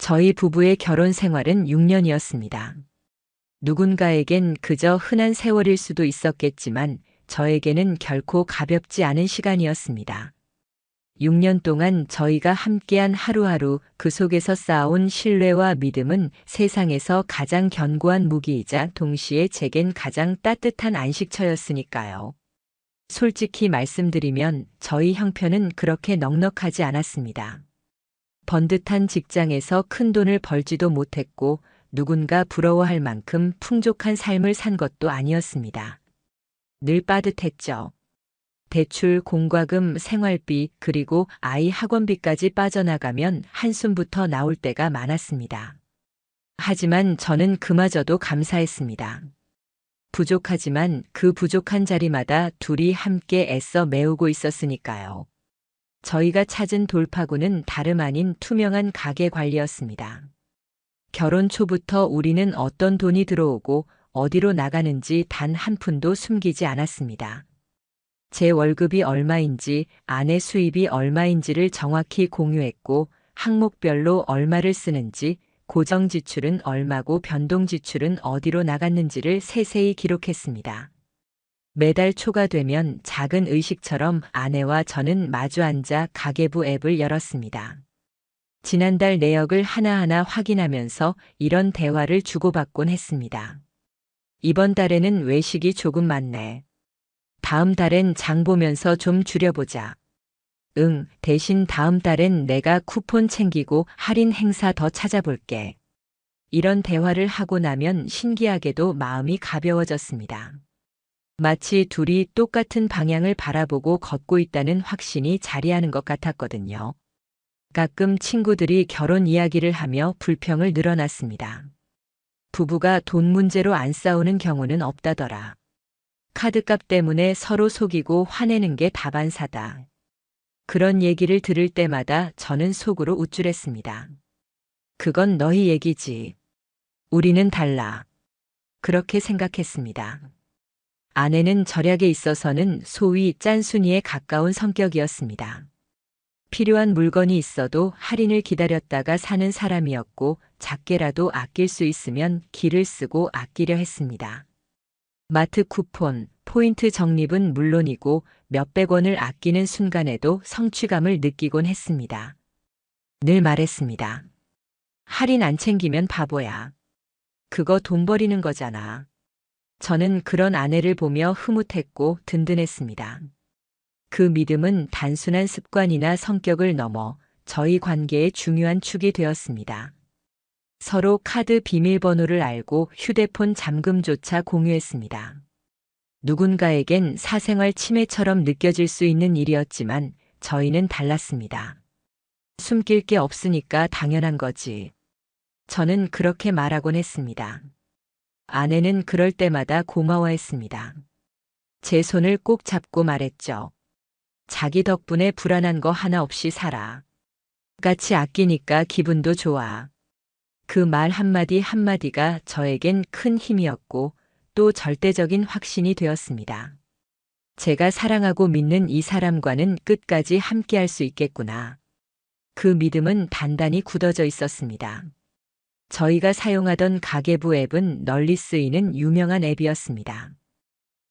저희 부부의 결혼 생활은 6년이었습니다. 누군가에겐 그저 흔한 세월일 수도 있었겠지만 저에게는 결코 가볍지 않은 시간이었습니다. 6년 동안 저희가 함께한 하루하루 그 속에서 쌓아온 신뢰와 믿음은 세상에서 가장 견고한 무기이자 동시에 제겐 가장 따뜻한 안식처였으니까요. 솔직히 말씀드리면 저희 형편은 그렇게 넉넉하지 않았습니다. 번듯한 직장에서 큰 돈을 벌지도 못했고 누군가 부러워할 만큼 풍족한 삶을 산 것도 아니었습니다. 늘 빠듯했죠. 대출, 공과금, 생활비, 그리고 아이 학원비까지 빠져나가면 한숨부터 나올 때가 많았습니다. 하지만 저는 그마저도 감사했습니다. 부족하지만 그 부족한 자리마다 둘이 함께 애써 메우고 있었으니까요. 저희가 찾은 돌파구는 다름 아닌 투명한 가계 관리였습니다. 결혼 초부터 우리는 어떤 돈이 들어오고 어디로 나가는지 단 한 푼도 숨기지 않았습니다. 제 월급이 얼마인지, 아내 수입이 얼마인지를 정확히 공유했고 항목별로 얼마를 쓰는지, 고정 지출은 얼마고 변동 지출은 어디로 나갔는지를 세세히 기록했습니다. 매달 초가 되면 작은 의식처럼 아내와 저는 마주 앉아 가계부 앱을 열었습니다. 지난달 내역을 하나하나 확인하면서 이런 대화를 주고받곤 했습니다. 이번 달에는 외식이 조금 많네. 다음 달엔 장 보면서 좀 줄여보자. 응, 대신 다음 달엔 내가 쿠폰 챙기고 할인 행사 더 찾아볼게. 이런 대화를 하고 나면 신기하게도 마음이 가벼워졌습니다. 마치 둘이 똑같은 방향을 바라보고 걷고 있다는 확신이 자리하는 것 같았거든요. 가끔 친구들이 결혼 이야기를 하며 불평을 늘어놨습니다. 부부가 돈 문제로 안 싸우는 경우는 없다더라. 카드값 때문에 서로 속이고 화내는 게 다반사다. 그런 얘기를 들을 때마다 저는 속으로 우쭐했습니다. 그건 너희 얘기지. 우리는 달라. 그렇게 생각했습니다. 아내는 절약에 있어서는 소위 짠순이에 가까운 성격이었습니다. 필요한 물건이 있어도 할인을 기다렸다가 사는 사람이었고 작게라도 아낄 수 있으면 기를 쓰고 아끼려 했습니다. 마트 쿠폰, 포인트 적립은 물론이고 몇백 원을 아끼는 순간에도 성취감을 느끼곤 했습니다. 늘 말했습니다. 할인 안 챙기면 바보야. 그거 돈 버리는 거잖아. 저는 그런 아내를 보며 흐뭇했고 든든했습니다. 그 믿음은 단순한 습관이나 성격을 넘어 저희 관계의 중요한 축이 되었습니다. 서로 카드 비밀번호를 알고 휴대폰 잠금조차 공유했습니다. 누군가에겐 사생활 침해처럼 느껴질 수 있는 일이었지만 저희는 달랐습니다. 숨길 게 없으니까 당연한 거지. 저는 그렇게 말하곤 했습니다. 아내는 그럴 때마다 고마워했습니다. 제 손을 꼭 잡고 말했죠. 자기 덕분에 불안한 거 하나 없이 살아. 같이 아끼니까 기분도 좋아. 그 말 한마디 한마디가 저에겐 큰 힘이었고 또 절대적인 확신이 되었습니다. 제가 사랑하고 믿는 이 사람과는 끝까지 함께할 수 있겠구나. 그 믿음은 단단히 굳어져 있었습니다. 저희가 사용하던 가계부 앱은 널리 쓰이는 유명한 앱이었습니다.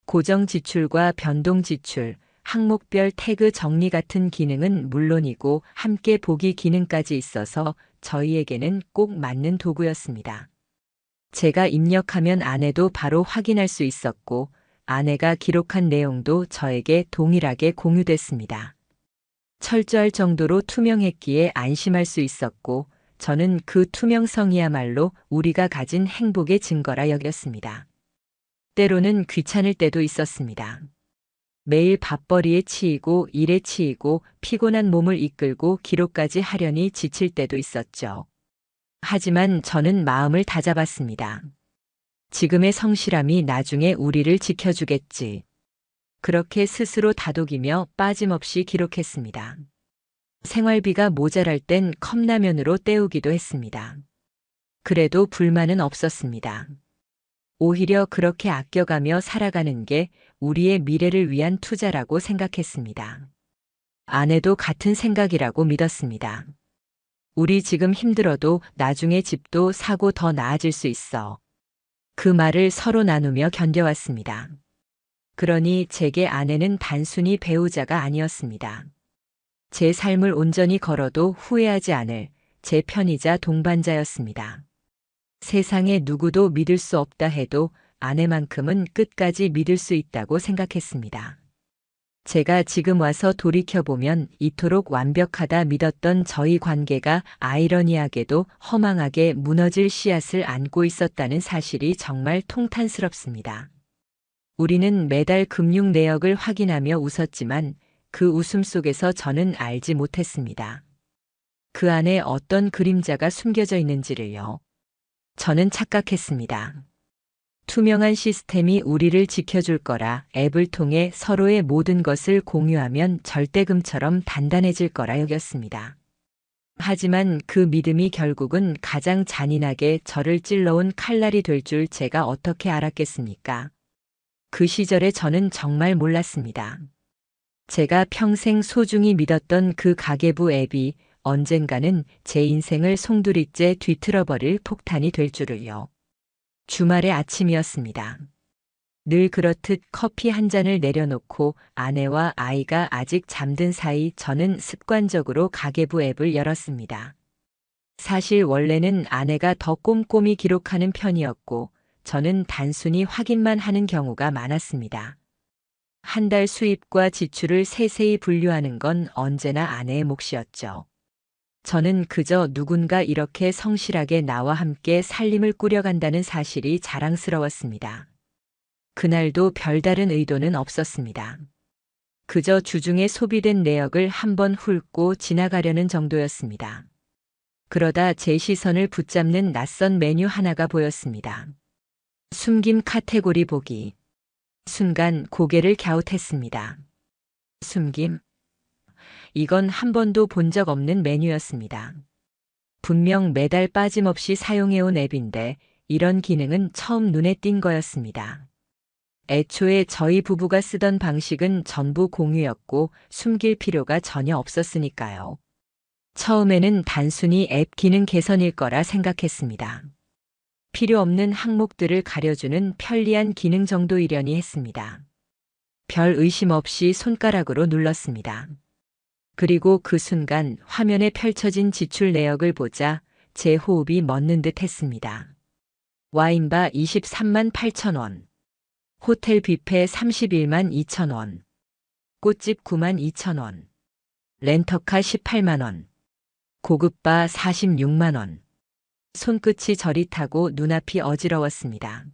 고정 지출과 변동 지출, 항목별 태그 정리 같은 기능은 물론이고 함께 보기 기능까지 있어서 저희에게는 꼭 맞는 도구였습니다. 제가 입력하면 아내도 바로 확인할 수 있었고 아내가 기록한 내용도 저에게 동일하게 공유됐습니다. 철저할 정도로 투명했기에 안심할 수 있었고 저는 그 투명성이야말로 우리가 가진 행복의 증거라 여겼습니다. 때로는 귀찮을 때도 있었습니다. 매일 밥벌이에 치이고 일에 치이고 피곤한 몸을 이끌고 기록까지 하려니 지칠 때도 있었죠. 하지만 저는 마음을 다잡았습니다. 지금의 성실함이 나중에 우리를 지켜주겠지. 그렇게 스스로 다독이며 빠짐없이 기록했습니다. 생활비가 모자랄 땐 컵라면으로 때우기도 했습니다. 그래도 불만은 없었습니다. 오히려 그렇게 아껴가며 살아가는 게 우리의 미래를 위한 투자라고 생각했습니다. 아내도 같은 생각이라고 믿었습니다. 우리 지금 힘들어도 나중에 집도 사고 더 나아질 수 있어. 그 말을 서로 나누며 견뎌왔습니다. 그러니 제게 아내는 단순히 배우자가 아니었습니다. 제 삶을 온전히 걸어도 후회하지 않을 제 편이자 동반자였습니다. 세상에 누구도 믿을 수 없다 해도 아내만큼은 끝까지 믿을 수 있다고 생각했습니다. 제가 지금 와서 돌이켜보면 이토록 완벽하다 믿었던 저희 관계가 아이러니하게도 허망하게 무너질 씨앗을 안고 있었다는 사실이 정말 통탄스럽습니다. 우리는 매달 금융 내역을 확인하며 웃었지만 그 웃음 속에서 저는 알지 못했습니다. 그 안에 어떤 그림자가 숨겨져 있는지를요. 저는 착각했습니다. 투명한 시스템이 우리를 지켜줄 거라, 앱을 통해 서로의 모든 것을 공유하면 절대금처럼 단단해질 거라 여겼습니다. 하지만 그 믿음이 결국은 가장 잔인하게 저를 찔러온 칼날이 될 줄 제가 어떻게 알았겠습니까? 그 시절에 저는 정말 몰랐습니다. 제가 평생 소중히 믿었던 그 가계부 앱이 언젠가는 제 인생을 송두리째 뒤틀어버릴 폭탄이 될 줄을요. 주말의 아침이었습니다. 늘 그렇듯 커피 한 잔을 내려놓고 아내와 아이가 아직 잠든 사이 저는 습관적으로 가계부 앱을 열었습니다. 사실 원래는 아내가 더 꼼꼼히 기록하는 편이었고 저는 단순히 확인만 하는 경우가 많았습니다. 한 달 수입과 지출을 세세히 분류하는 건 언제나 아내의 몫이었죠. 저는 그저 누군가 이렇게 성실하게 나와 함께 살림을 꾸려간다는 사실이 자랑스러웠습니다. 그날도 별다른 의도는 없었습니다. 그저 주중에 소비된 내역을 한번 훑고 지나가려는 정도였습니다. 그러다 제 시선을 붙잡는 낯선 메뉴 하나가 보였습니다. 숨김 카테고리 보기. 순간 고개를 갸웃했습니다. 숨김? 이건 한 번도 본 적 없는 메뉴였습니다. 분명 매달 빠짐없이 사용해온 앱인데 이런 기능은 처음 눈에 띈 거였습니다. 애초에 저희 부부가 쓰던 방식은 전부 공유였고 숨길 필요가 전혀 없었으니까요. 처음에는 단순히 앱 기능 개선일 거라 생각했습니다. 필요 없는 항목들을 가려주는 편리한 기능 정도이려니 했습니다. 별 의심 없이 손가락으로 눌렀습니다. 그리고 그 순간 화면에 펼쳐진 지출 내역을 보자 제 호흡이 멎는 듯 했습니다. 와인바 23만 8천 원, 호텔 뷔페 31만 2천 원, 꽃집 9만 2천 원, 렌터카 18만 원, 고급바 46만 원. 손끝이 저릿하고 눈앞이 어지러웠습니다.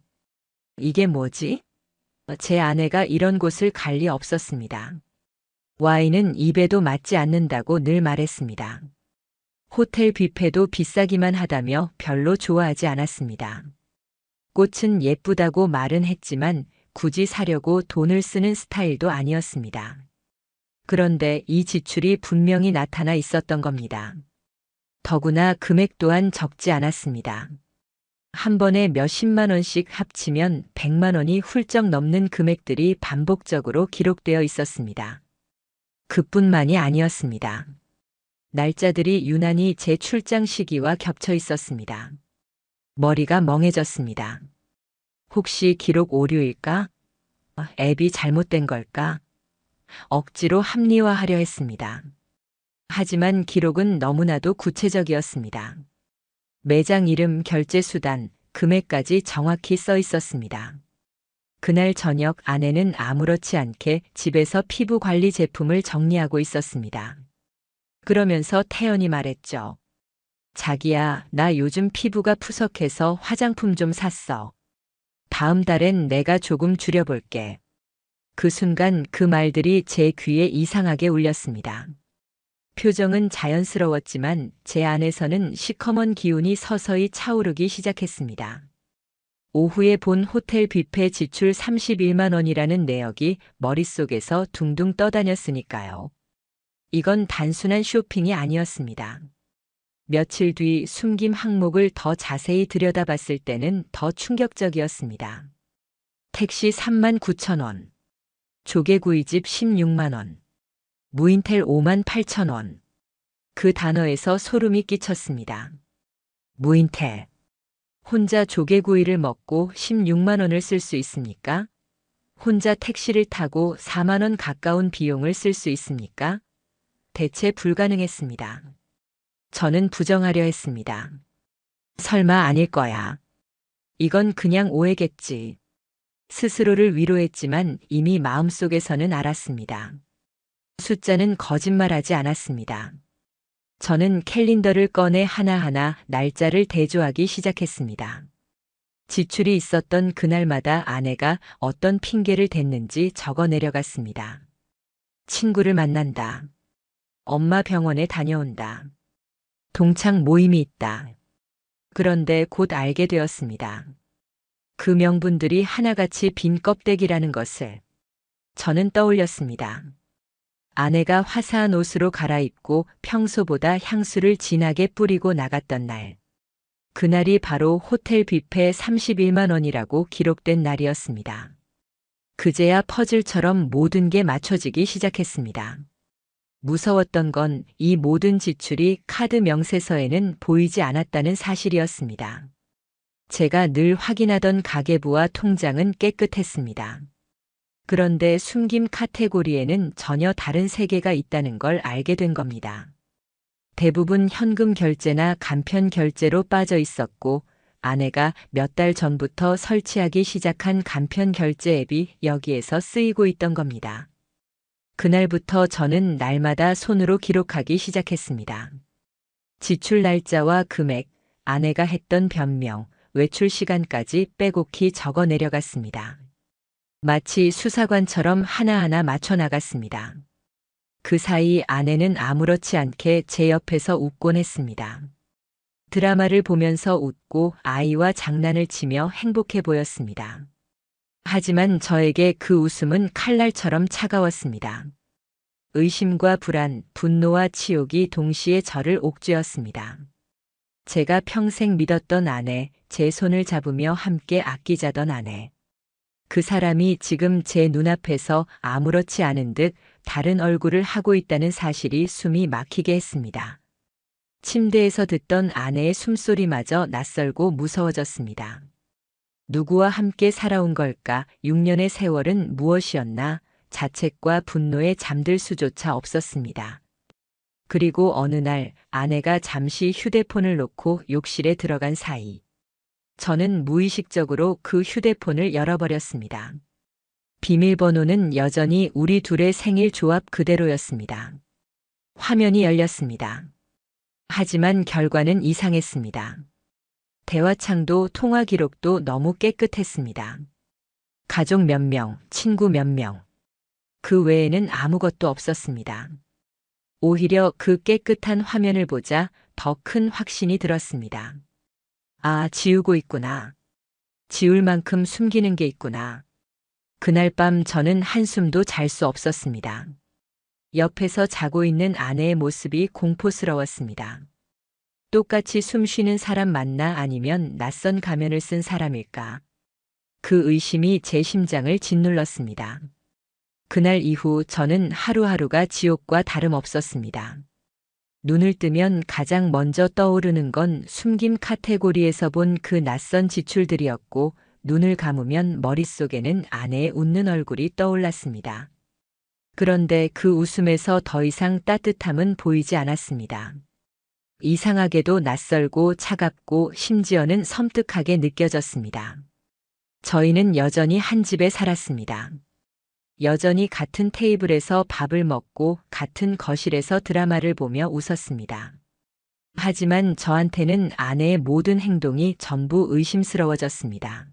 이게 뭐지? 제 아내가 이런 곳을 갈 리 없었습니다. 와인은 입에도 맞지 않는다고 늘 말했습니다. 호텔 뷔페도 비싸기만 하다며 별로 좋아하지 않았습니다. 꽃은 예쁘다고 말은 했지만 굳이 사려고 돈을 쓰는 스타일도 아니었습니다. 그런데 이 지출이 분명히 나타나 있었던 겁니다. 더구나 금액 또한 적지 않았습니다. 한 번에 몇십만 원씩 합치면 100만 원이 훌쩍 넘는 금액들이 반복적으로 기록되어 있었습니다. 그뿐만이 아니었습니다. 날짜들이 유난히 제 출장 시기와 겹쳐 있었습니다. 머리가 멍해졌습니다. 혹시 기록 오류일까? 앱이 잘못된 걸까? 억지로 합리화하려 했습니다. 하지만 기록은 너무나도 구체적이었습니다. 매장 이름, 결제 수단, 금액까지 정확히 써 있었습니다. 그날 저녁 아내는 아무렇지 않게 집에서 피부 관리 제품을 정리하고 있었습니다. 그러면서 태연히 말했죠. 자기야, 나 요즘 피부가 푸석해서 화장품 좀 샀어. 다음 달엔 내가 조금 줄여볼게. 그 순간 그 말들이 제 귀에 이상하게 울렸습니다. 표정은 자연스러웠지만 제 안에서는 시커먼 기운이 서서히 차오르기 시작했습니다. 오후에 본 호텔 뷔페 지출 31만 원이라는 내역이 머릿속에서 둥둥 떠다녔으니까요. 이건 단순한 쇼핑이 아니었습니다. 며칠 뒤 숨김 항목을 더 자세히 들여다봤을 때는 더 충격적이었습니다. 택시 3만 9천 원, 조개구이집 16만 원, 무인텔 5만 8천 원. 그 단어에서 소름이 끼쳤습니다. 무인텔. 혼자 조개구이를 먹고 16만 원을 쓸 수 있습니까? 혼자 택시를 타고 4만 원 가까운 비용을 쓸 수 있습니까? 대체 불가능했습니다. 저는 부정하려 했습니다. 설마 아닐 거야. 이건 그냥 오해겠지. 스스로를 위로했지만 이미 마음속에서는 알았습니다. 숫자는 거짓말하지 않았습니다. 저는 캘린더를 꺼내 하나하나 날짜를 대조하기 시작했습니다. 지출이 있었던 그날마다 아내가 어떤 핑계를 댔는지 적어 내려갔습니다. 친구를 만난다. 엄마 병원에 다녀온다. 동창 모임이 있다. 그런데 곧 알게 되었습니다. 그 명분들이 하나같이 빈 껍데기라는 것을 저는 떠올렸습니다. 아내가 화사한 옷으로 갈아입고 평소보다 향수를 진하게 뿌리고 나갔던 날. 그날이 바로 호텔 뷔페 31만 원이라고 기록된 날이었습니다. 그제야 퍼즐처럼 모든 게 맞춰지기 시작했습니다. 무서웠던 건 이 모든 지출이 카드 명세서에는 보이지 않았다는 사실이었습니다. 제가 늘 확인하던 가계부와 통장은 깨끗했습니다. 그런데 숨김 카테고리에는 전혀 다른 세계가 있다는 걸 알게 된 겁니다. 대부분 현금 결제나 간편 결제로 빠져 있었고 아내가 몇 달 전부터 설치하기 시작한 간편 결제 앱이 여기에서 쓰이고 있던 겁니다. 그날부터 저는 날마다 손으로 기록하기 시작했습니다. 지출 날짜와 금액, 아내가 했던 변명, 외출 시간까지 빼곡히 적어 내려갔습니다. 마치 수사관처럼 하나하나 맞춰 나갔습니다. 그 사이 아내는 아무렇지 않게 제 옆에서 웃곤 했습니다. 드라마를 보면서 웃고 아이와 장난을 치며 행복해 보였습니다. 하지만 저에게 그 웃음은 칼날처럼 차가웠습니다. 의심과 불안, 분노와 치욕이 동시에 저를 옥죄었습니다. 제가 평생 믿었던 아내, 제 손을 잡으며 함께 아끼자던 아내. 그 사람이 지금 제 눈앞에서 아무렇지 않은 듯 다른 얼굴을 하고 있다는 사실이 숨이 막히게 했습니다. 침대에서 듣던 아내의 숨소리마저 낯설고 무서워졌습니다. 누구와 함께 살아온 걸까? 6년의 세월은 무엇이었나? 자책과 분노에 잠들 수조차 없었습니다. 그리고 어느 날 아내가 잠시 휴대폰을 놓고 욕실에 들어간 사이 저는 무의식적으로 그 휴대폰을 열어버렸습니다. 비밀번호는 여전히 우리 둘의 생일 조합 그대로였습니다. 화면이 열렸습니다. 하지만 결과는 이상했습니다. 대화창도 통화 기록도 너무 깨끗했습니다. 가족 몇 명, 친구 몇 명. 그 외에는 아무것도 없었습니다. 오히려 그 깨끗한 화면을 보자 더 큰 확신이 들었습니다. 아, 지우고 있구나. 지울 만큼 숨기는 게 있구나. 그날 밤 저는 한숨도 잘 수 없었습니다. 옆에서 자고 있는 아내의 모습이 공포스러웠습니다. 똑같이 숨 쉬는 사람 맞나 아니면 낯선 가면을 쓴 사람일까? 그 의심이 제 심장을 짓눌렀습니다. 그날 이후 저는 하루하루가 지옥과 다름없었습니다. 눈을 뜨면 가장 먼저 떠오르는 건 숨김 카테고리에서 본 그 낯선 지출들이었고 눈을 감으면 머릿속에는 아내의 웃는 얼굴이 떠올랐습니다. 그런데 그 웃음에서 더 이상 따뜻함은 보이지 않았습니다. 이상하게도 낯설고 차갑고 심지어는 섬뜩하게 느껴졌습니다. 저희는 여전히 한 집에 살았습니다. 여전히 같은 테이블에서 밥을 먹고 같은 거실에서 드라마를 보며 웃었습니다. 하지만 저한테는 아내의 모든 행동이 전부 의심스러워졌습니다.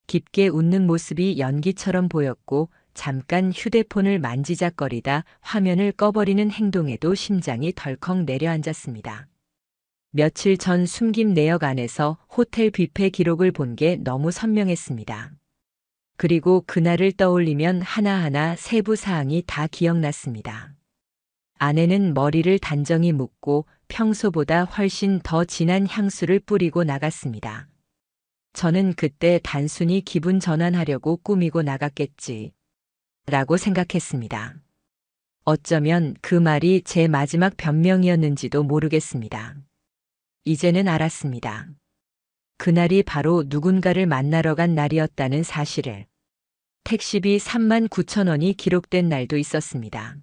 깊게 웃는 모습이 연기처럼 보였고 잠깐 휴대폰을 만지작거리다 화면을 꺼버리는 행동에도 심장이 덜컥 내려앉았습니다. 며칠 전 숨김 내역 안에서 호텔 뷔페 기록을 본 게 너무 선명했습니다. 그리고 그날을 떠올리면 하나하나 세부 사항이 다 기억났습니다. 아내는 머리를 단정히 묶고 평소보다 훨씬 더 진한 향수를 뿌리고 나갔습니다. 저는 그때 단순히 기분 전환하려고 꾸미고 나갔겠지 라고 생각했습니다. 어쩌면 그 말이 제 마지막 변명이었는지도 모르겠습니다. 이제는 알았습니다. 그날이 바로 누군가를 만나러 간 날이었다는 사실을. 택시비 39,000원이 기록된 날도 있었습니다.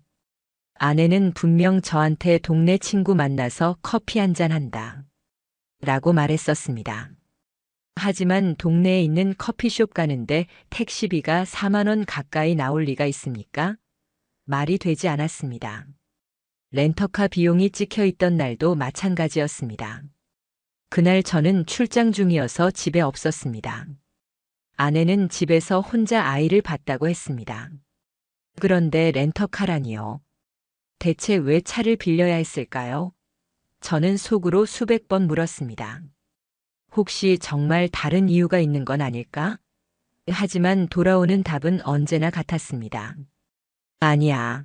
아내는 분명 저한테 동네 친구 만나서 커피 한잔 한다 라고 말했었습니다. 하지만 동네에 있는 커피숍 가는데 택시비가 4만 원 가까이 나올 리가 있습니까? 말이 되지 않았습니다. 렌터카 비용이 찍혀 있던 날도 마찬가지였습니다. 그날 저는 출장 중이어서 집에 없었습니다. 아내는 집에서 혼자 아이를 봤다고 했습니다. 그런데 렌터카라니요. 대체 왜 차를 빌려야 했을까요? 저는 속으로 수백 번 물었습니다. 혹시 정말 다른 이유가 있는 건 아닐까? 하지만 돌아오는 답은 언제나 같았습니다. 아니야.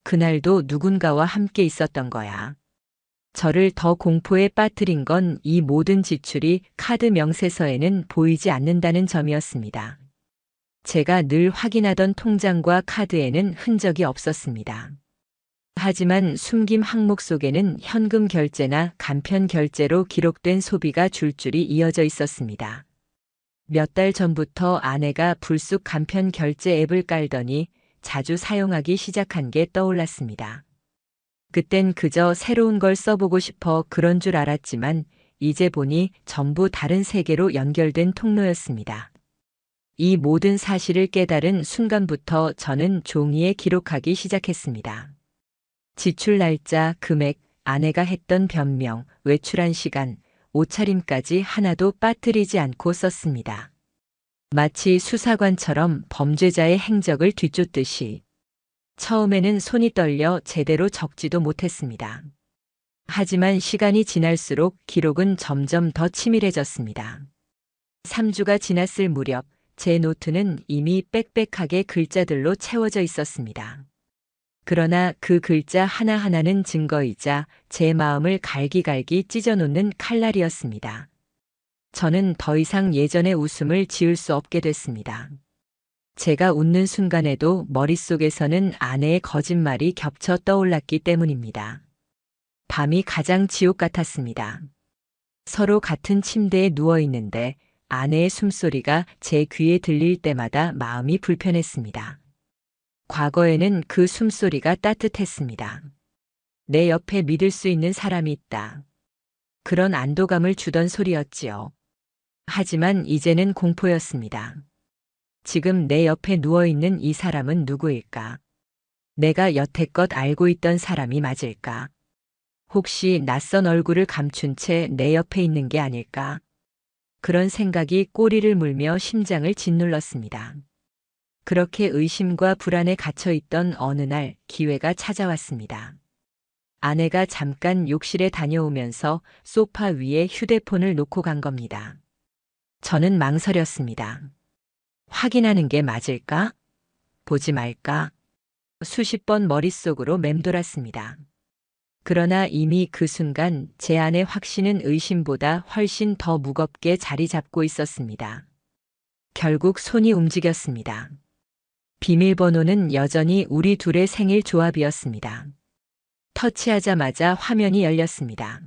그날도 누군가와 함께 있었던 거야. 저를 더 공포에 빠뜨린 건 이 모든 지출이 카드 명세서에는 보이지 않는다는 점이었습니다. 제가 늘 확인하던 통장과 카드에는 흔적이 없었습니다. 하지만 숨김 항목 속에는 현금 결제나 간편 결제로 기록된 소비가 줄줄이 이어져 있었습니다. 몇 달 전부터 아내가 불쑥 간편 결제 앱을 깔더니 자주 사용하기 시작한 게 떠올랐습니다. 그땐 그저 새로운 걸 써보고 싶어 그런 줄 알았지만 이제 보니 전부 다른 세계로 연결된 통로였습니다. 이 모든 사실을 깨달은 순간부터 저는 종이에 기록하기 시작했습니다. 지출 날짜, 금액, 아내가 했던 변명, 외출한 시간, 옷차림까지 하나도 빠뜨리지 않고 썼습니다. 마치 수사관처럼 범죄자의 행적을 뒤쫓듯이. 처음에는 손이 떨려 제대로 적지도 못했습니다. 하지만 시간이 지날수록 기록은 점점 더 치밀해졌습니다. 3주가 지났을 무렵 제 노트는 이미 빽빽하게 글자들로 채워져 있었습니다. 그러나 그 글자 하나하나는 증거이자 제 마음을 갈기갈기 찢어놓는 칼날이었습니다. 저는 더 이상 예전의 웃음을 지을 수 없게 됐습니다. 제가 웃는 순간에도 머릿속에서는 아내의 거짓말이 겹쳐 떠올랐기 때문입니다. 밤이 가장 지옥 같았습니다. 서로 같은 침대에 누워 있는데 아내의 숨소리가 제 귀에 들릴 때마다 마음이 불편했습니다. 과거에는 그 숨소리가 따뜻했습니다. 내 옆에 믿을 수 있는 사람이 있다. 그런 안도감을 주던 소리였지요. 하지만 이제는 공포였습니다. 지금 내 옆에 누워있는 이 사람은 누구일까? 내가 여태껏 알고 있던 사람이 맞을까? 혹시 낯선 얼굴을 감춘 채 내 옆에 있는 게 아닐까? 그런 생각이 꼬리를 물며 심장을 짓눌렀습니다. 그렇게 의심과 불안에 갇혀있던 어느 날 기회가 찾아왔습니다. 아내가 잠깐 욕실에 다녀오면서 소파 위에 휴대폰을 놓고 간 겁니다. 저는 망설였습니다. 확인하는 게 맞을까? 보지 말까? 수십 번 머릿속으로 맴돌았습니다. 그러나 이미 그 순간 제 안의 확신은 의심보다 훨씬 더 무겁게 자리 잡고 있었습니다. 결국 손이 움직였습니다. 비밀번호는 여전히 우리 둘의 생일 조합이었습니다. 터치하자마자 화면이 열렸습니다.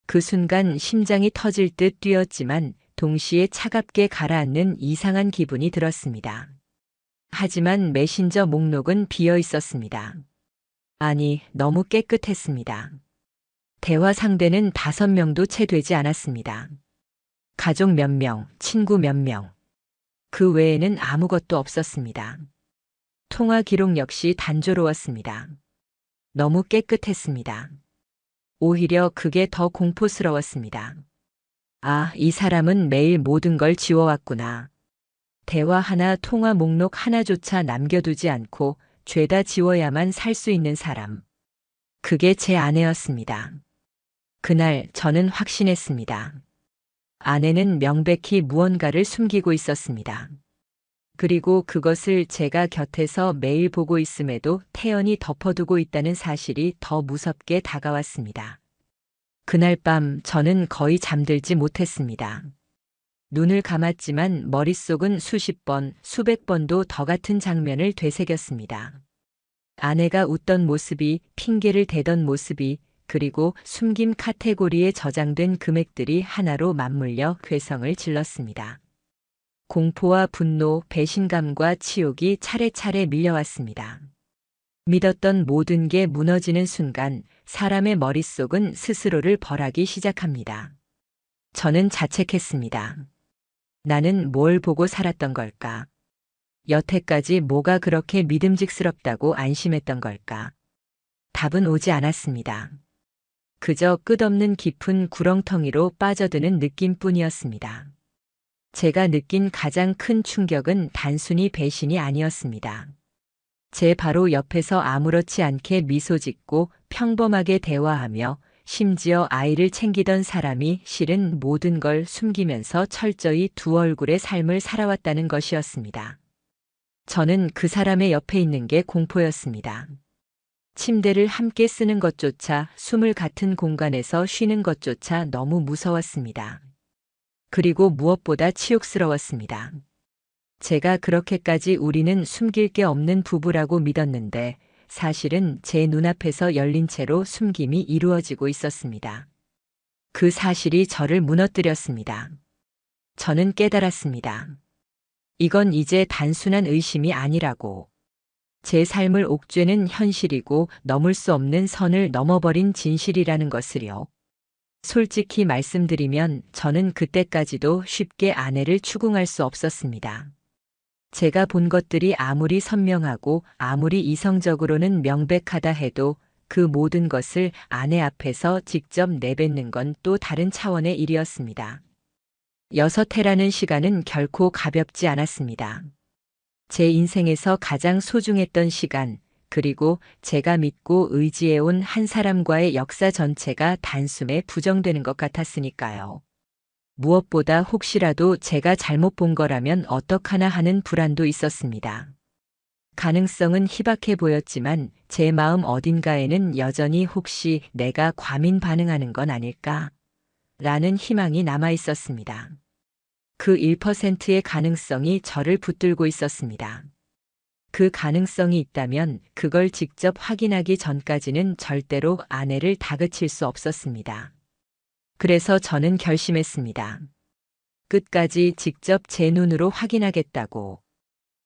그 순간 심장이 터질 듯 뛰었지만 동시에 차갑게 가라앉는 이상한 기분이 들었습니다. 하지만 메신저 목록은 비어 있었습니다. 아니, 너무 깨끗했습니다. 대화 상대는 5명도 채 되지 않았습니다. 가족 몇 명, 친구 몇 명. 그 외에는 아무것도 없었습니다. 통화 기록 역시 단조로웠습니다. 너무 깨끗했습니다. 오히려 그게 더 공포스러웠습니다. 아, 이 사람은 매일 모든 걸 지워왔구나. 대화 하나, 통화 목록 하나조차 남겨두지 않고 죄다 지워야만 살 수 있는 사람. 그게 제 아내였습니다. 그날 저는 확신했습니다. 아내는 명백히 무언가를 숨기고 있었습니다. 그리고 그것을 제가 곁에서 매일 보고 있음에도 태연히 덮어두고 있다는 사실이 더 무섭게 다가왔습니다. 그날 밤 저는 거의 잠들지 못했습니다. 눈을 감았지만 머릿속은 수십 번, 수백 번도 더 같은 장면을 되새겼습니다. 아내가 웃던 모습이, 핑계를 대던 모습이, 그리고 숨김 카테고리에 저장된 금액들이 하나로 맞물려 괴성을 질렀습니다. 공포와 분노, 배신감과 치욕이 차례차례 밀려왔습니다. 믿었던 모든 게 무너지는 순간 사람의 머릿속은 스스로를 벌하기 시작합니다. 저는 자책했습니다. 나는 뭘 보고 살았던 걸까? 여태까지 뭐가 그렇게 믿음직스럽다고 안심했던 걸까? 답은 오지 않았습니다. 그저 끝없는 깊은 구렁텅이로 빠져드는 느낌뿐이었습니다. 제가 느낀 가장 큰 충격은 단순히 배신이 아니었습니다. 제 바로 옆에서 아무렇지 않게 미소 짓고 평범하게 대화하며 심지어 아이를 챙기던 사람이 실은 모든 걸 숨기면서 철저히 두 얼굴의 삶을 살아왔다는 것이었습니다. 저는 그 사람의 옆에 있는 게 공포였습니다. 침대를 함께 쓰는 것조차, 숨을 같은 공간에서 쉬는 것조차 너무 무서웠습니다. 그리고 무엇보다 치욕스러웠습니다. 제가 그렇게까지 우리는 숨길 게 없는 부부라고 믿었는데 사실은 제 눈앞에서 열린 채로 숨김이 이루어지고 있었습니다. 그 사실이 저를 무너뜨렸습니다. 저는 깨달았습니다. 이건 이제 단순한 의심이 아니라고. 제 삶을 옥죄는 현실이고 넘을 수 없는 선을 넘어버린 진실이라는 것을요. 솔직히 말씀드리면 저는 그때까지도 쉽게 아내를 추궁할 수 없었습니다. 제가 본 것들이 아무리 선명하고 아무리 이성적으로는 명백하다 해도 그 모든 것을 아내 앞에서 직접 내뱉는 건 또 다른 차원의 일이었습니다. 6해라는 시간은 결코 가볍지 않았습니다. 제 인생에서 가장 소중했던 시간, 그리고 제가 믿고 의지해온 한 사람과의 역사 전체가 단숨에 부정되는 것 같았으니까요. 무엇보다 혹시라도 제가 잘못 본 거라면 어떡하나 하는 불안도 있었습니다. 가능성은 희박해 보였지만 제 마음 어딘가에는 여전히 혹시 내가 과민 반응하는 건 아닐까? 라는 희망이 남아 있었습니다. 그 1%의 가능성이 저를 붙들고 있었습니다. 그 가능성이 있다면 그걸 직접 확인하기 전까지는 절대로 아내를 다그칠 수 없었습니다. 그래서 저는 결심했습니다. 끝까지 직접 제 눈으로 확인하겠다고.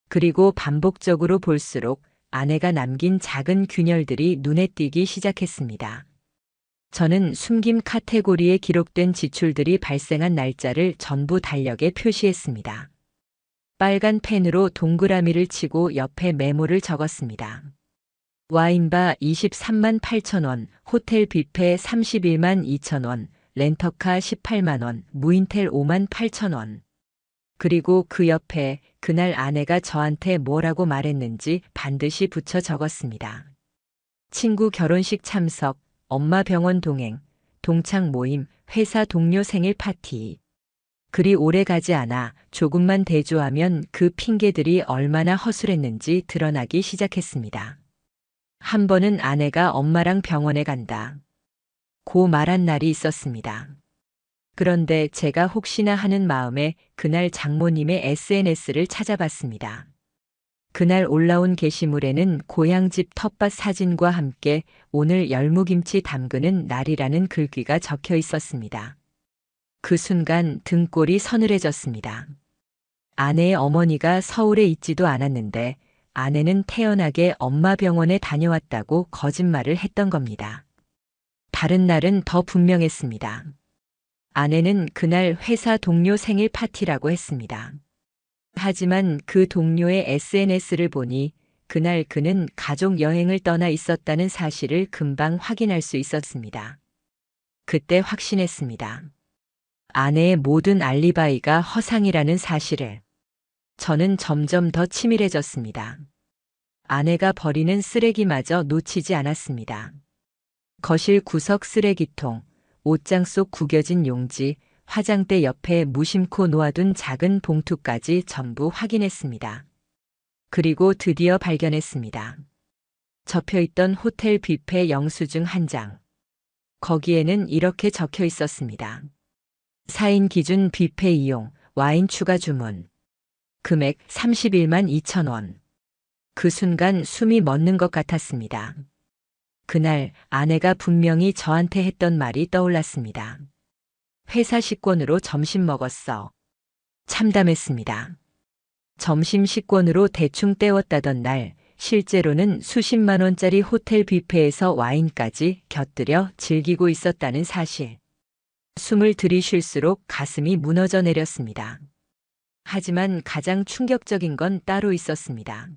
그리고 반복적으로 볼수록 아내가 남긴 작은 균열들이 눈에 띄기 시작했습니다. 저는 숨김 카테고리에 기록된 지출들이 발생한 날짜를 전부 달력에 표시했습니다. 빨간 펜으로 동그라미를 치고 옆에 메모를 적었습니다. 와인바 23만 8천 원, 호텔 뷔페 31만 2천 원, 렌터카 18만 원, 무인텔 5만 8천 원. 그리고 그 옆에 그날 아내가 저한테 뭐라고 말했는지 반드시 붙여 적었습니다. 친구 결혼식 참석, 엄마 병원 동행, 동창 모임, 회사 동료 생일 파티. 그리 오래 가지 않아 조금만 대조하면 그 핑계들이 얼마나 허술했는지 드러나기 시작했습니다. 한 번은 아내가 엄마랑 병원에 간다. 고 말한 날이 있었습니다. 그런데 제가 혹시나 하는 마음에 그날 장모님의 SNS를 찾아봤습니다. 그날 올라온 게시물에는 고향집 텃밭 사진과 함께 오늘 열무김치 담그는 날이라는 글귀가 적혀 있었습니다. 그 순간 등골이 서늘해졌습니다. 아내의 어머니가 서울에 있지도 않았는데 아내는 태연하게 엄마 병원에 다녀왔다고 거짓말을 했던 겁니다. 다른 날은 더 분명했습니다. 아내는 그날 회사 동료 생일 파티라고 했습니다. 하지만 그 동료의 SNS를 보니 그날 그는 가족 여행을 떠나 있었다는 사실을 금방 확인할 수 있었습니다. 그때 확신했습니다. 아내의 모든 알리바이가 허상이라는 사실을. 저는 점점 더 치밀해졌습니다. 아내가 버리는 쓰레기마저 놓치지 않았습니다. 거실 구석 쓰레기통, 옷장 속 구겨진 용지, 화장대 옆에 무심코 놓아둔 작은 봉투까지 전부 확인했습니다. 그리고 드디어 발견했습니다. 접혀있던 호텔 뷔페 영수증 한 장. 거기에는 이렇게 적혀 있었습니다. 4인 기준 뷔페 이용, 와인 추가 주문. 금액 31만 2천 원. 그 순간 숨이 멎는 것 같았습니다. 그날 아내가 분명히 저한테 했던 말이 떠올랐습니다. 회사 식권으로 점심 먹었어. 참담했습니다. 점심 식권으로 대충 때웠다던 날, 실제로는 수십만 원짜리 호텔 뷔페에서 와인까지 곁들여 즐기고 있었다는 사실. 숨을 들이쉴수록 가슴이 무너져 내렸습니다. 하지만 가장 충격적인 건 따로 있었습니다.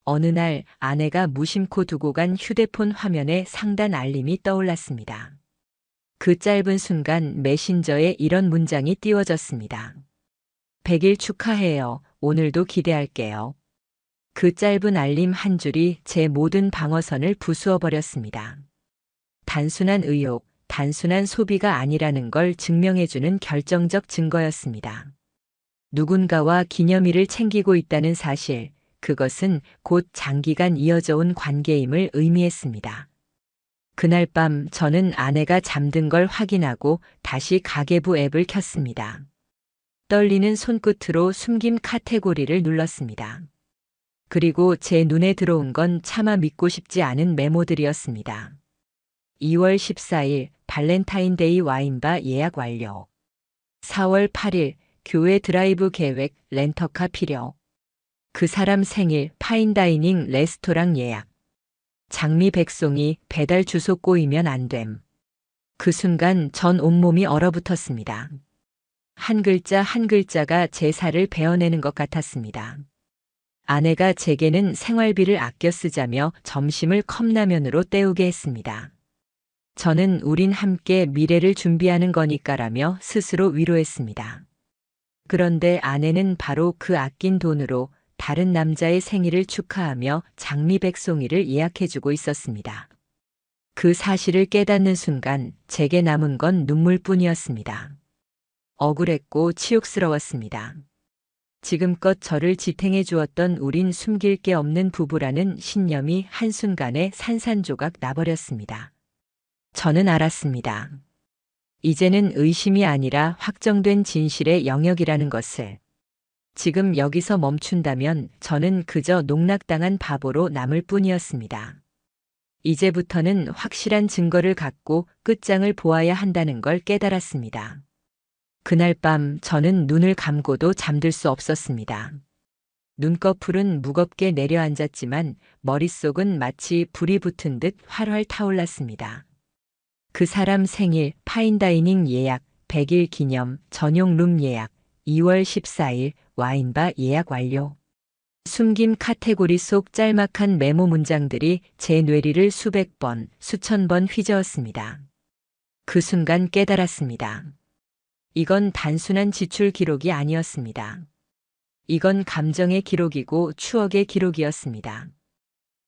어느 날 아내가 무심코 두고 간 휴대폰 화면에 상단 알림이 떠올랐습니다. 그 짧은 순간 메신저에 이런 문장이 띄워졌습니다. 100일 축하해요. 오늘도 기대할게요. 그 짧은 알림 한 줄이 제 모든 방어선을 부수어 버렸습니다. 단순한 의욕, 단순한 소비가 아니라는 걸 증명해주는 결정적 증거였습니다. 누군가와 기념일을 챙기고 있다는 사실, 그것은 곧 장기간 이어져 온 관계임을 의미했습니다. 그날 밤 저는 아내가 잠든 걸 확인하고 다시 가계부 앱을 켰습니다. 떨리는 손끝으로 숨김 카테고리를 눌렀습니다. 그리고 제 눈에 들어온 건 차마 믿고 싶지 않은 메모들이었습니다. 2월 14일 발렌타인데이 와인바 예약 완료. 4월 8일 교회 드라이브 계획 렌터카 필요. 그 사람 생일 파인다이닝 레스토랑 예약. 장미 백송이 배달 주소 꼬이면 안 됨. 그 순간 전 온몸이 얼어붙었습니다. 한 글자 한 글자가 제 살을 베어내는 것 같았습니다. 아내가 제게는 생활비를 아껴 쓰자며 점심을 컵라면으로 때우게 했습니다. 저는 우린 함께 미래를 준비하는 거니까라며 스스로 위로했습니다. 그런데 아내는 바로 그 아낀 돈으로 다른 남자의 생일을 축하하며 장미 백송이를 예약해주고 있었습니다. 그 사실을 깨닫는 순간 제게 남은 건 눈물뿐이었습니다. 억울했고 치욕스러웠습니다. 지금껏 저를 지탱해 주었던 우린 숨길 게 없는 부부라는 신념이 한순간에 산산조각 나버렸습니다. 저는 알았습니다. 이제는 의심이 아니라 확정된 진실의 영역이라는 것을. 지금 여기서 멈춘다면 저는 그저 농락당한 바보로 남을 뿐이었습니다. 이제부터는 확실한 증거를 갖고 끝장을 보아야 한다는 걸 깨달았습니다. 그날 밤 저는 눈을 감고도 잠들 수 없었습니다. 눈꺼풀은 무겁게 내려앉았지만 머릿속은 마치 불이 붙은 듯 활활 타올랐습니다. 그 사람 생일 파인다이닝 예약, 100일 기념 전용 룸 예약, 2월 14일 와인바 예약 완료. 숨긴 카테고리 속 짤막한 메모 문장들이 제 뇌리를 수백 번, 수천 번 휘저었습니다. 그 순간 깨달았습니다. 이건 단순한 지출 기록이 아니었습니다. 이건 감정의 기록이고 추억의 기록이었습니다.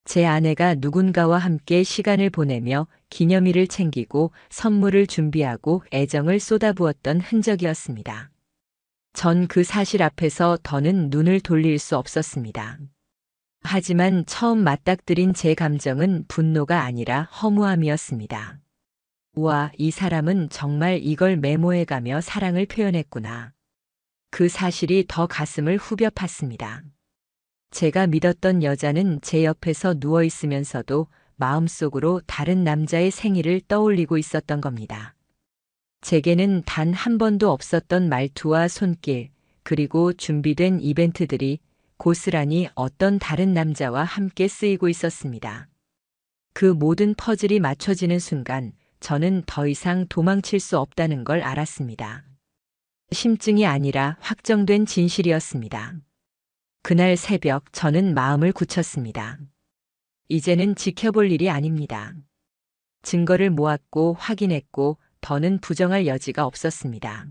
제 아내가 누군가와 함께 시간을 보내며 기념일을 챙기고 선물을 준비하고 애정을 쏟아부었던 흔적이었습니다. 전 그 사실 앞에서 더는 눈을 돌릴 수 없었습니다. 하지만 처음 맞닥뜨린 제 감정은 분노가 아니라 허무함이었습니다. 우와, 이 사람은 정말 이걸 메모해가며 사랑을 표현했구나. 그 사실이 더 가슴을 후벼 팠습니다. 제가 믿었던 여자는 제 옆에서 누워 있으면서도 마음속으로 다른 남자의 생일을 떠올리고 있었던 겁니다. 제게는 단 한 번도 없었던 말투와 손길, 그리고 준비된 이벤트들이 고스란히 어떤 다른 남자와 함께 쓰이고 있었습니다. 그 모든 퍼즐이 맞춰지는 순간 저는 더 이상 도망칠 수 없다는 걸 알았습니다. 심증이 아니라 확정된 진실이었습니다. 그날 새벽 저는 마음을 굳혔습니다. 이제는 지켜볼 일이 아닙니다. 증거를 모았고 확인했고 더는 부정할 여지가 없었습니다.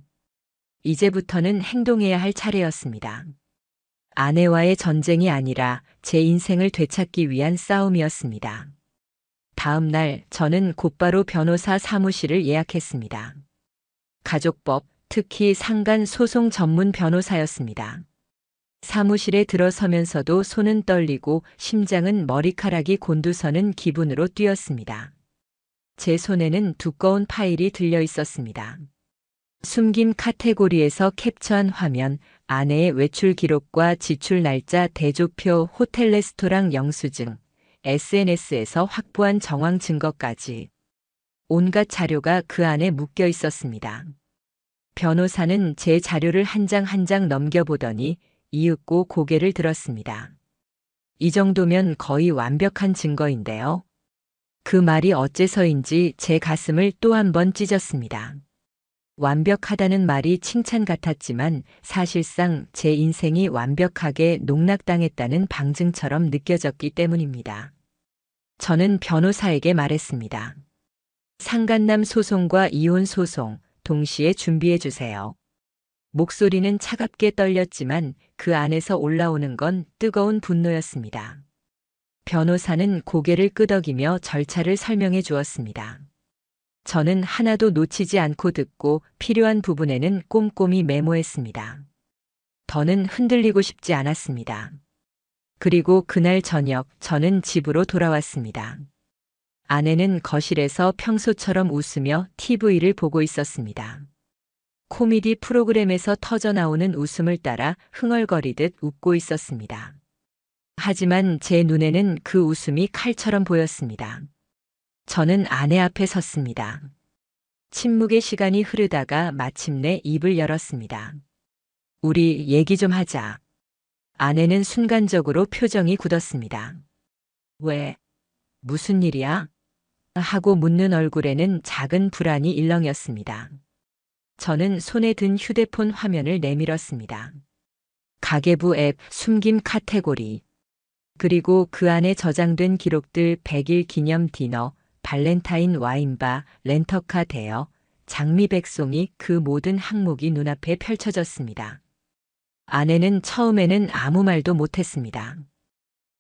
이제부터는 행동해야 할 차례였습니다. 아내와의 전쟁이 아니라 제 인생을 되찾기 위한 싸움이었습니다. 다음 날 저는 곧바로 변호사 사무실을 예약했습니다. 가족법, 특히 상간 소송 전문 변호사였습니다. 사무실에 들어서면서도 손은 떨리고 심장은 머리카락이 곤두서는 기분으로 뛰었습니다. 제 손에는 두꺼운 파일이 들려 있었습니다. 숨긴 카테고리에서 캡처한 화면, 아내의 외출 기록과 지출 날짜 대조표, 호텔 레스토랑 영수증, SNS에서 확보한 정황 증거까지 온갖 자료가 그 안에 묶여 있었습니다. 변호사는 제 자료를 한 장 한 장 넘겨보더니 이윽고 고개를 들었습니다. 이 정도면 거의 완벽한 증거인데요. 그 말이 어째서인지 제 가슴을 또 한 번 찢었습니다. 완벽하다는 말이 칭찬 같았지만 사실상 제 인생이 완벽하게 농락당했다는 방증처럼 느껴졌기 때문입니다. 저는 변호사에게 말했습니다. 상간남 소송과 이혼 소송 동시에 준비해 주세요. 목소리는 차갑게 떨렸지만 그 안에서 올라오는 건 뜨거운 분노였습니다. 변호사는 고개를 끄덕이며 절차를 설명해 주었습니다. 저는 하나도 놓치지 않고 듣고 필요한 부분에는 꼼꼼히 메모했습니다. 더는 흔들리고 싶지 않았습니다. 그리고 그날 저녁 저는 집으로 돌아왔습니다. 아내는 거실에서 평소처럼 웃으며 TV를 보고 있었습니다. 코미디 프로그램에서 터져나오는 웃음을 따라 흥얼거리듯 웃고 있었습니다. 하지만 제 눈에는 그 웃음이 칼처럼 보였습니다. 저는 아내 앞에 섰습니다. 침묵의 시간이 흐르다가 마침내 입을 열었습니다. 우리 얘기 좀 하자. 아내는 순간적으로 표정이 굳었습니다. 왜? 무슨 일이야? 하고 묻는 얼굴에는 작은 불안이 일렁였습니다. 저는 손에 든 휴대폰 화면을 내밀었습니다. 가계부 앱, 숨김 카테고리, 그리고 그 안에 저장된 기록들 100일 기념 디너, 발렌타인 와인바, 렌터카 대여, 장미 백송이 그 모든 항목이 눈앞에 펼쳐졌습니다. 아내는 처음에는 아무 말도 못했습니다.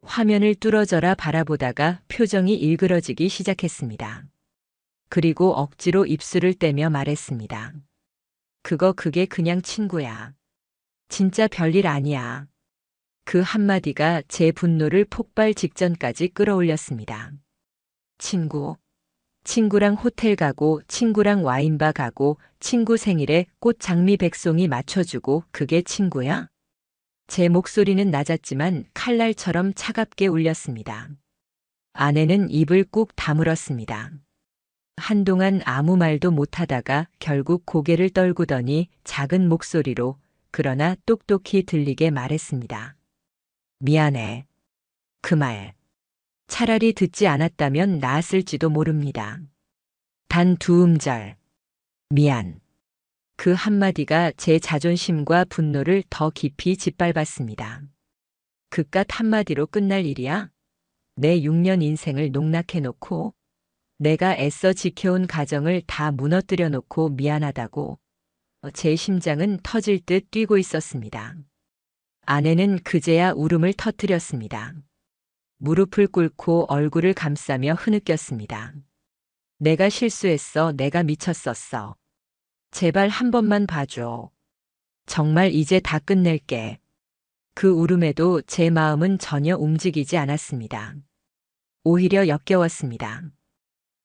화면을 뚫어져라 바라보다가 표정이 일그러지기 시작했습니다. 그리고 억지로 입술을 떼며 말했습니다. 그게 그냥 친구야. 진짜 별일 아니야. 그 한마디가 제 분노를 폭발 직전까지 끌어올렸습니다. 친구랑 호텔 가고, 친구랑 와인바 가고, 친구 생일에 꽃 장미 백송이 맞춰주고 그게 친구야? 제 목소리는 낮았지만 칼날처럼 차갑게 울렸습니다. 아내는 입을 꾹 다물었습니다. 한동안 아무 말도 못하다가 결국 고개를 떨구더니 작은 목소리로 그러나 똑똑히 들리게 말했습니다. 미안해. 그 말. 차라리 듣지 않았다면 나았을지도 모릅니다. 단 두 음절. 미안. 그 한마디가 제 자존심과 분노를 더 깊이 짓밟았습니다. 그깟 한마디로 끝날 일이야? 내 6년 인생을 농락해놓고 내가 애써 지켜온 가정을 다 무너뜨려 놓고 미안하다고. 제 심장은 터질 듯 뛰고 있었습니다. 아내는 그제야 울음을 터뜨렸습니다. 무릎을 꿇고 얼굴을 감싸며 흐느꼈습니다. 내가 실수했어. 내가 미쳤었어. 제발 한 번만 봐줘. 정말 이제 다 끝낼게. 그 울음에도 제 마음은 전혀 움직이지 않았습니다. 오히려 역겨웠습니다.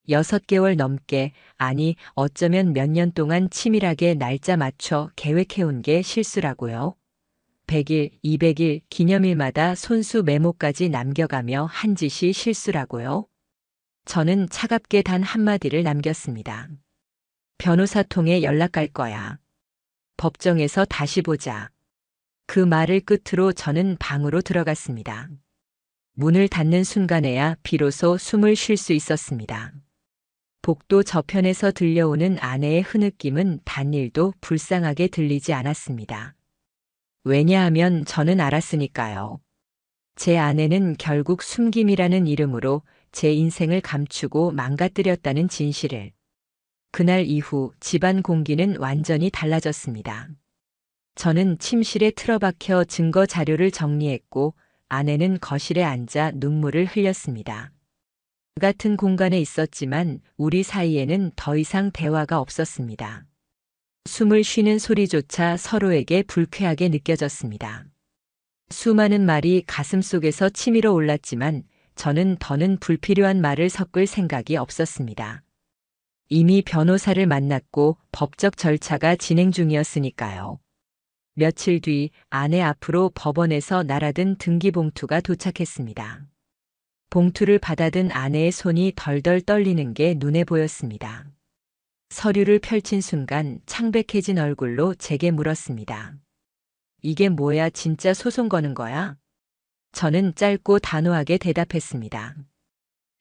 6개월 넘게, 아니 어쩌면 몇 년 동안 치밀하게 날짜 맞춰 계획해온 게 실수라고요. 100일, 200일 기념일마다 손수 메모까지 남겨가며 한 짓이 실수라고요. 저는 차갑게 단 한마디를 남겼습니다. 변호사 통해 연락할 거야. 법정에서 다시 보자. 그 말을 끝으로 저는 방으로 들어갔습니다. 문을 닫는 순간에야 비로소 숨을 쉴 수 있었습니다. 복도 저편에서 들려오는 아내의 흐느낌은 단일도 불쌍하게 들리지 않았습니다. 왜냐하면 저는 알았으니까요. 제 아내는 결국 숨김이라는 이름으로 제 인생을 감추고 망가뜨렸다는 진실을. 그날 이후 집안 공기는 완전히 달라졌습니다. 저는 침실에 틀어박혀 증거 자료를 정리했고 아내는 거실에 앉아 눈물을 흘렸습니다. 같은 공간에 있었지만 우리 사이에는 더 이상 대화가 없었습니다. 숨을 쉬는 소리조차 서로에게 불쾌하게 느껴졌습니다. 수많은 말이 가슴속에서 치밀어 올랐지만 저는 더는 불필요한 말을 섞을 생각이 없었습니다. 이미 변호사를 만났고 법적 절차가 진행 중이었으니까요. 며칠 뒤 아내 앞으로 법원에서 날아든 등기봉투가 도착했습니다. 봉투를 받아든 아내의 손이 덜덜 떨리는 게 눈에 보였습니다. 서류를 펼친 순간 창백해진 얼굴로 제게 물었습니다. 이게 뭐야, 진짜 소송 거는 거야? 저는 짧고 단호하게 대답했습니다.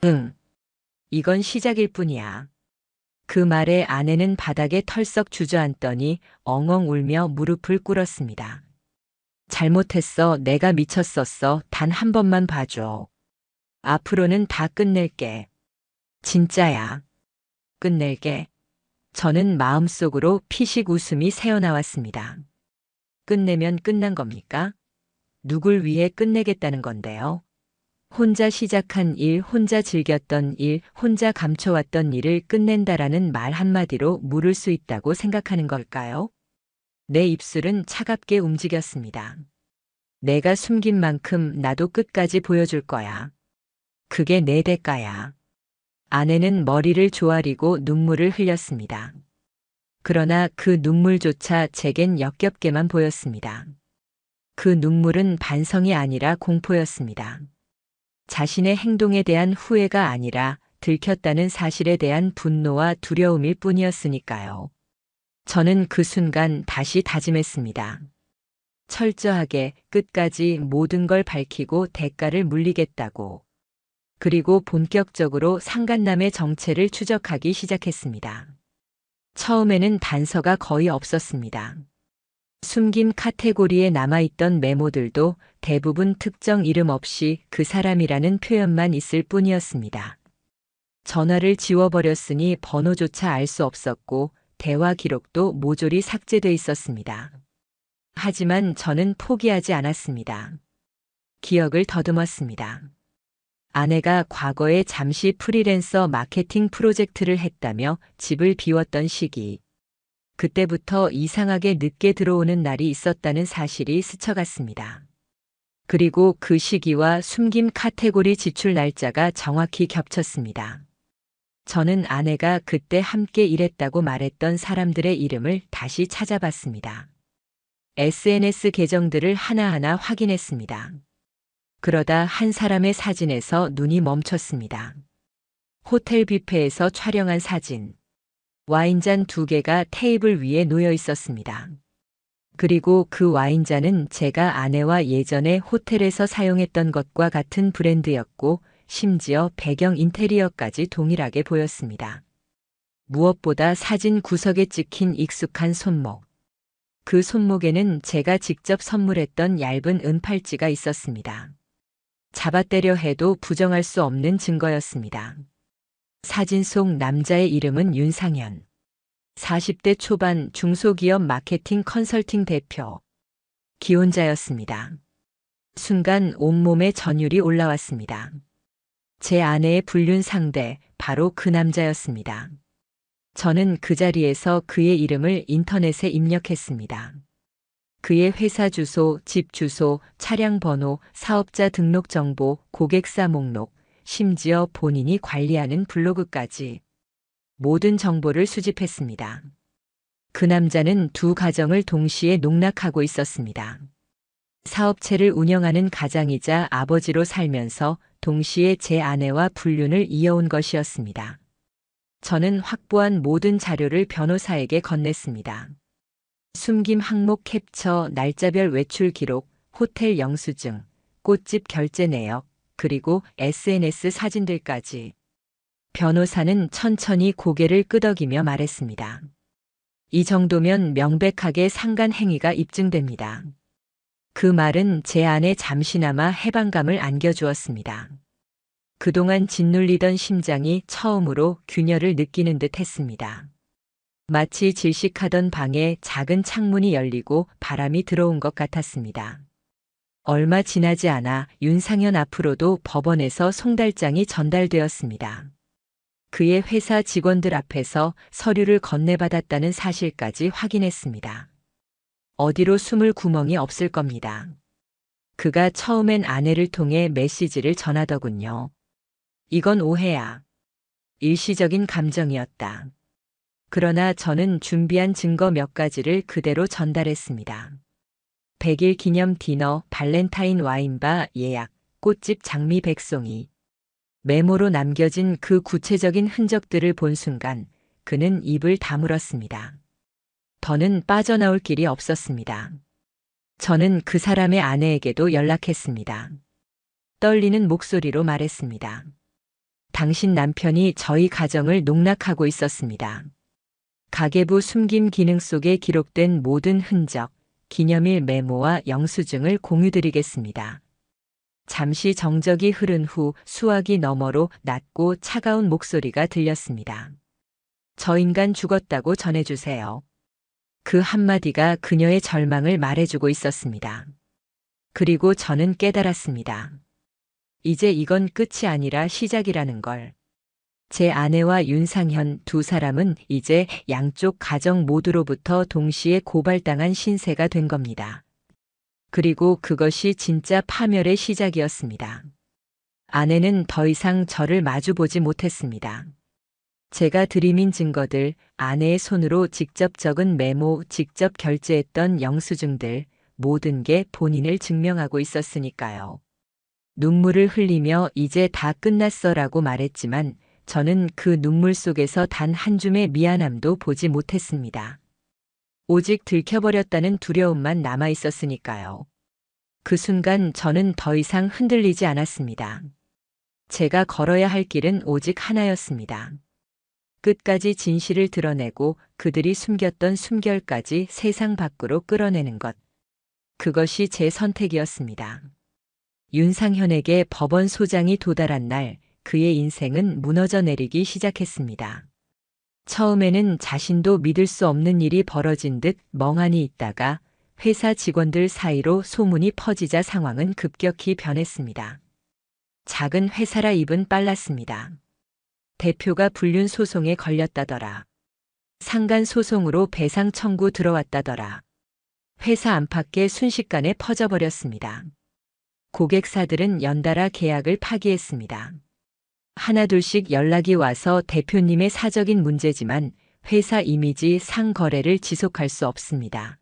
응. 이건 시작일 뿐이야. 그 말에 아내는 바닥에 털썩 주저앉더니 엉엉 울며 무릎을 꿇었습니다. 잘못했어. 내가 미쳤었어. 단 한 번만 봐줘. 앞으로는 다 끝낼게. 진짜야. 끝낼게. 저는 마음속으로 피식 웃음이 새어나왔습니다. 끝내면 끝난 겁니까? 누굴 위해 끝내겠다는 건데요? 혼자 시작한 일, 혼자 즐겼던 일, 혼자 감춰왔던 일을 끝낸다라는 말 한마디로 물을 수 있다고 생각하는 걸까요? 내 입술은 차갑게 움직였습니다. 내가 숨긴 만큼 나도 끝까지 보여줄 거야. 그게 내 대가야. 아내는 머리를 조아리고 눈물을 흘렸습니다. 그러나 그 눈물조차 제겐 역겹게만 보였습니다. 그 눈물은 반성이 아니라 공포였습니다. 자신의 행동에 대한 후회가 아니라 들켰다는 사실에 대한 분노와 두려움일 뿐이었으니까요. 저는 그 순간 다시 다짐했습니다. 철저하게 끝까지 모든 걸 밝히고 대가를 물리겠다고. 그리고 본격적으로 상간남의 정체를 추적하기 시작했습니다. 처음에는 단서가 거의 없었습니다. 숨김 카테고리에 남아있던 메모들도 대부분 특정 이름 없이 그 사람이라는 표현만 있을 뿐이었습니다. 전화를 지워버렸으니 번호조차 알 수 없었고 대화 기록도 모조리 삭제돼 있었습니다. 하지만 저는 포기하지 않았습니다. 기억을 더듬었습니다. 아내가 과거에 잠시 프리랜서 마케팅 프로젝트를 했다며 집을 비웠던 시기. 그때부터 이상하게 늦게 들어오는 날이 있었다는 사실이 스쳐갔습니다. 그리고 그 시기와 숨김 카테고리 지출 날짜가 정확히 겹쳤습니다. 저는 아내가 그때 함께 일했다고 말했던 사람들의 이름을 다시 찾아봤습니다. SNS 계정들을 하나하나 확인했습니다. 그러다 한 사람의 사진에서 눈이 멈췄습니다. 호텔 뷔페에서 촬영한 사진. 와인잔 2개가 테이블 위에 놓여 있었습니다. 그리고 그 와인잔은 제가 아내와 예전에 호텔에서 사용했던 것과 같은 브랜드였고 심지어 배경 인테리어까지 동일하게 보였습니다. 무엇보다 사진 구석에 찍힌 익숙한 손목. 그 손목에는 제가 직접 선물했던 얇은 은팔찌가 있었습니다. 잡아떼려 해도 부정할 수 없는 증거였습니다. 사진 속 남자의 이름은 윤상현. 40대 초반 중소기업 마케팅 컨설팅 대표. 기혼자였습니다. 순간 온몸에 전율이 올라왔습니다. 제 아내의 불륜 상대, 바로 그 남자였습니다. 저는 그 자리에서 그의 이름을 인터넷에 입력했습니다. 그의 회사 주소, 집 주소, 차량 번호, 사업자 등록 정보, 고객사 목록, 심지어 본인이 관리하는 블로그까지 모든 정보를 수집했습니다. 그 남자는 2 가정을 동시에 농락하고 있었습니다. 사업체를 운영하는 가장이자 아버지로 살면서 동시에 제 아내와 불륜을 이어온 것이었습니다. 저는 확보한 모든 자료를 변호사에게 건넸습니다. 숨김 항목 캡처, 날짜별 외출 기록, 호텔 영수증, 꽃집 결제 내역, 그리고 SNS 사진들까지. 변호사는 천천히 고개를 끄덕이며 말했습니다. 이 정도면 명백하게 상간 행위가 입증됩니다. 그 말은 제 안에 잠시나마 해방감을 안겨주었습니다. 그동안 짓눌리던 심장이 처음으로 균열을 느끼는 듯 했습니다. 마치 질식하던 방에 작은 창문이 열리고 바람이 들어온 것 같았습니다. 얼마 지나지 않아 윤상현 앞으로도 법원에서 송달장이 전달되었습니다. 그의 회사 직원들 앞에서 서류를 건네받았다는 사실까지 확인했습니다. 어디로 숨을 구멍이 없을 겁니다. 그가 처음엔 아내를 통해 메시지를 전하더군요. 이건 오해야. 일시적인 감정이었다. 그러나 저는 준비한 증거 몇 가지를 그대로 전달했습니다. 100일 기념 디너, 발렌타인 와인바 예약, 꽃집 장미 백송이. 메모로 남겨진 그 구체적인 흔적들을 본 순간 그는 입을 다물었습니다. 더는 빠져나올 길이 없었습니다. 저는 그 사람의 아내에게도 연락했습니다. 떨리는 목소리로 말했습니다. 당신 남편이 저희 가정을 농락하고 있었습니다. 가계부 숨김 기능 속에 기록된 모든 흔적, 기념일 메모와 영수증을 공유드리겠습니다. 잠시 정적이 흐른 후 수화기 너머로 낮고 차가운 목소리가 들렸습니다. 저 인간 죽었다고 전해주세요. 그 한마디가 그녀의 절망을 말해주고 있었습니다. 그리고 저는 깨달았습니다. 이제 이건 끝이 아니라 시작이라는 걸. 제 아내와 윤상현 두 사람은 이제 양쪽 가정 모두로부터 동시에 고발당한 신세가 된 겁니다. 그리고 그것이 진짜 파멸의 시작이었습니다. 아내는 더 이상 저를 마주보지 못했습니다. 제가 들이민 증거들, 아내의 손으로 직접 적은 메모, 직접 결제했던 영수증들, 모든 게 본인을 증명하고 있었으니까요. 눈물을 흘리며 이제 다 끝났어라고 말했지만 저는 그 눈물 속에서 단 한 줌의 미안함도 보지 못했습니다. 오직 들켜버렸다는 두려움만 남아 있었으니까요. 그 순간 저는 더 이상 흔들리지 않았습니다. 제가 걸어야 할 길은 오직 하나였습니다. 끝까지 진실을 드러내고 그들이 숨겼던 숨결까지 세상 밖으로 끌어내는 것. 그것이 제 선택이었습니다. 윤상현에게 법원 소장이 도달한 날 그의 인생은 무너져 내리기 시작했습니다. 처음에는 자신도 믿을 수 없는 일이 벌어진 듯 멍하니 있다가 회사 직원들 사이로 소문이 퍼지자 상황은 급격히 변했습니다. 작은 회사라 입은 빨랐습니다. 대표가 불륜 소송에 걸렸다더라. 상간 소송으로 배상 청구 들어왔다더라. 회사 안팎에 순식간에 퍼져버렸습니다. 고객사들은 연달아 계약을 파기했습니다. 하나둘씩 연락이 와서 대표님의 사적인 문제지만 회사 이미지 상거래를 지속할 수 없습니다.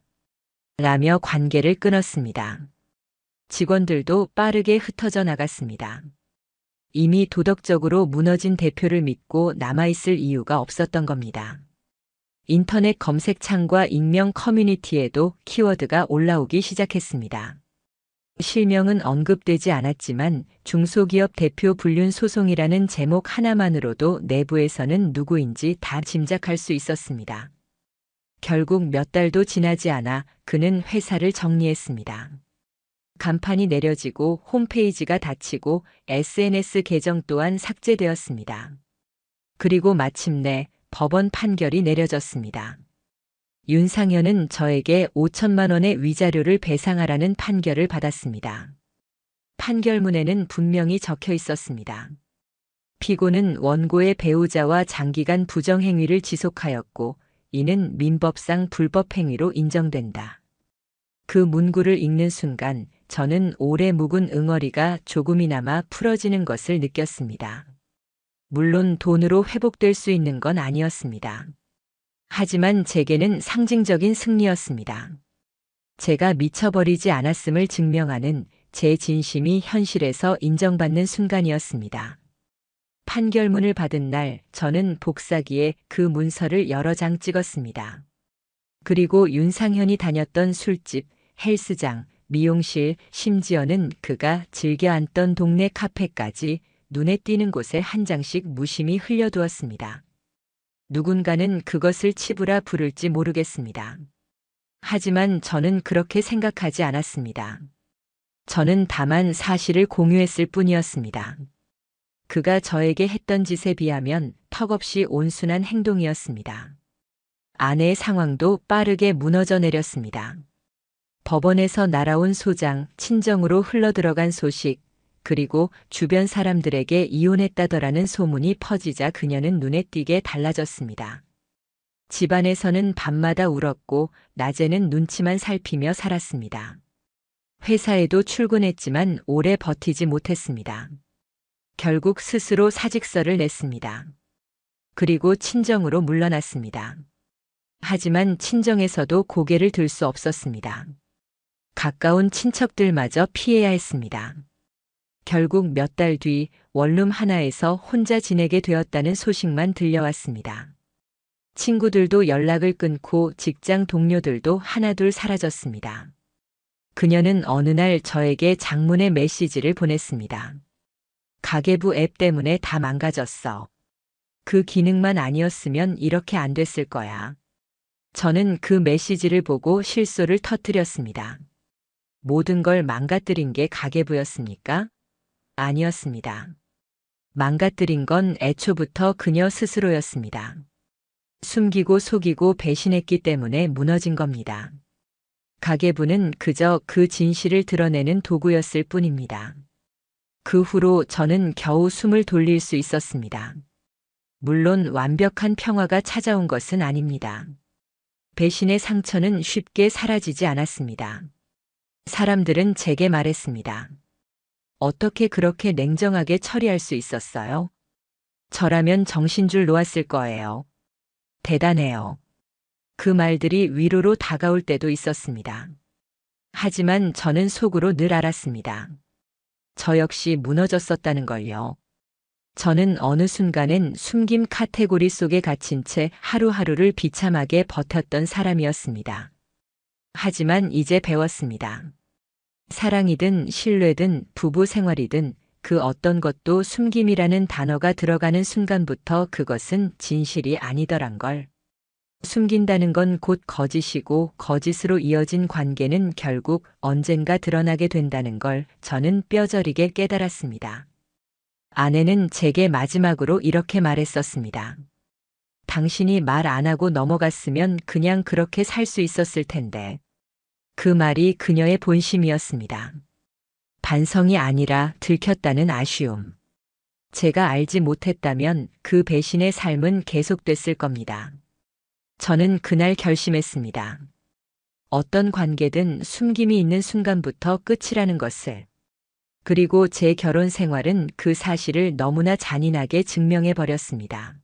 라며 관계를 끊었습니다. 직원들도 빠르게 흩어져 나갔습니다. 이미 도덕적으로 무너진 대표를 믿고 남아있을 이유가 없었던 겁니다. 인터넷 검색창과 익명 커뮤니티에도 키워드가 올라오기 시작했습니다. 실명은 언급되지 않았지만 중소기업 대표 불륜 소송이라는 제목 하나만으로도 내부에서는 누구인지 다 짐작할 수 있었습니다. 결국 몇 달도 지나지 않아 그는 회사를 정리했습니다. 간판이 내려지고 홈페이지가 닫히고 SNS 계정 또한 삭제되었습니다. 그리고 마침내 법원 판결이 내려졌습니다. 윤상현은 저에게 5천만 원의 위자료를 배상하라는 판결을 받았습니다. 판결문에는 분명히 적혀 있었습니다. 피고는 원고의 배우자와 장기간 부정행위를 지속하였고 이는 민법상 불법행위로 인정된다. 그 문구를 읽는 순간 저는 오래 묵은 응어리가 조금이나마 풀어지는 것을 느꼈습니다. 물론 돈으로 회복될 수 있는 건 아니었습니다. 하지만 제게는 상징적인 승리였습니다. 제가 미쳐버리지 않았음을 증명하는 제 진심이 현실에서 인정받는 순간이었습니다. 판결문을 받은 날 저는 복사기에 그 문서를 여러 장 찍었습니다. 그리고 윤상현이 다녔던 술집, 헬스장, 미용실, 심지어는 그가 즐겨 앉던 동네 카페까지 눈에 띄는 곳에 한 장씩 무심히 흘려두었습니다. 누군가는 그것을 치부라 부를지 모르겠습니다. 하지만 저는 그렇게 생각하지 않았습니다. 저는 다만 사실을 공유했을 뿐이었습니다. 그가 저에게 했던 짓에 비하면 턱없이 온순한 행동이었습니다. 아내의 상황도 빠르게 무너져 내렸습니다. 법원에서 날아온 소장, 친정으로 흘러들어간 소식, 그리고 주변 사람들에게 이혼했다더라는 소문이 퍼지자 그녀는 눈에 띄게 달라졌습니다. 집안에서는 밤마다 울었고 낮에는 눈치만 살피며 살았습니다. 회사에도 출근했지만 오래 버티지 못했습니다. 결국 스스로 사직서를 냈습니다. 그리고 친정으로 물러났습니다. 하지만 친정에서도 고개를 들 수 없었습니다. 가까운 친척들마저 피해야 했습니다. 결국 몇 달 뒤 원룸 하나에서 혼자 지내게 되었다는 소식만 들려왔습니다. 친구들도 연락을 끊고 직장 동료들도 하나둘 사라졌습니다. 그녀는 어느 날 저에게 장문의 메시지를 보냈습니다. 가계부 앱 때문에 다 망가졌어. 그 기능만 아니었으면 이렇게 안 됐을 거야. 저는 그 메시지를 보고 실소를 터뜨렸습니다. 모든 걸 망가뜨린 게 가계부였습니까? 아니었습니다. 망가뜨린 건 애초부터 그녀 스스로였습니다. 숨기고 속이고 배신했기 때문에 무너진 겁니다. 가계부는 그저 그 진실을 드러내는 도구였을 뿐입니다. 그 후로 저는 겨우 숨을 돌릴 수 있었습니다. 물론 완벽한 평화가 찾아온 것은 아닙니다. 배신의 상처는 쉽게 사라지지 않았습니다. 사람들은 제게 말했습니다. 어떻게 그렇게 냉정하게 처리할 수 있었어요? 저라면 정신줄 놓았을 거예요. 대단해요. 그 말들이 위로로 다가올 때도 있었습니다. 하지만 저는 속으로 늘 알았습니다. 저 역시 무너졌었다는 걸요. 저는 어느 순간엔 숨김 카테고리 속에 갇힌 채 하루하루를 비참하게 버텼던 사람이었습니다. 하지만 이제 배웠습니다. 사랑이든 신뢰든 부부 생활이든 그 어떤 것도 숨김이라는 단어가 들어가는 순간부터 그것은 진실이 아니더란 걸. 숨긴다는 건 곧 거짓이고 거짓으로 이어진 관계는 결국 언젠가 드러나게 된다는 걸 저는 뼈저리게 깨달았습니다. 아내는 제게 마지막으로 이렇게 말했었습니다. 당신이 말 안 하고 넘어갔으면 그냥 그렇게 살 수 있었을 텐데. 그 말이 그녀의 본심이었습니다. 반성이 아니라 들켰다는 아쉬움. 제가 알지 못했다면 그 배신의 삶은 계속됐을 겁니다. 저는 그날 결심했습니다. 어떤 관계든 숨김이 있는 순간부터 끝이라는 것을. 그리고 제 결혼 생활은 그 사실을 너무나 잔인하게 증명해 버렸습니다.